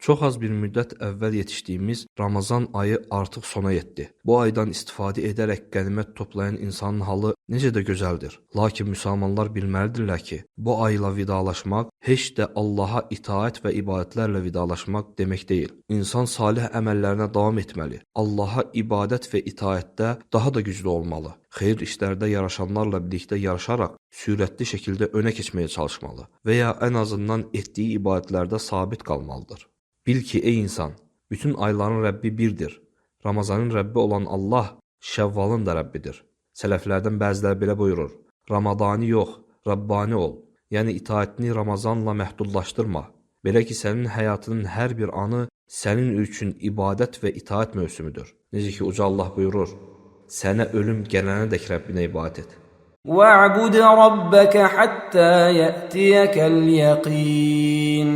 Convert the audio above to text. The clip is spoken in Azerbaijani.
Çox az bir müddət əvvəl yetişdiyimiz Ramazan ayı artıq sona yetdi. Bu aydan istifadə edərək qənimət toplayan insanın halı necə də gözəldir. Lakin müsəlmanlar bilməlidirlər ki, bu ayla vidalaşmaq heç də Allaha itaət və ibadətlərlə vidalaşmaq demək deyil. İnsan salih əməllərinə davam etməli. Allaha ibadət və itaətdə daha da güclü olmalı. Xeyir işlərdə yaraşanlarla birlikdə yarışaraq sürətli şəkildə önə keçməyə çalışmalı və ya ən azından etdiyi ibadətlərdə sabit qalmalıdır. Bil ki, ey insan, bütün ayların Rəbbi birdir. Ramazanın Rəbbi olan Allah, Şəvvalın da Rəbbidir. Sələflərdən bəziləri belə buyurur: Ramadani yox, Rabbani ol. Yəni itaətini Ramazanla məhdudlaşdırma. Belə ki, sənin həyatının hər bir anı sənin üçün ibadət və itaət mövsümüdür. Necə ki, Uca Allah buyurur: Sənə ölüm gələnədək Rəbbinə ibadət et. وَاعْبُدْ رَبَّكَ حَتَّى يَأْتِيَكَ الْيَقِينُ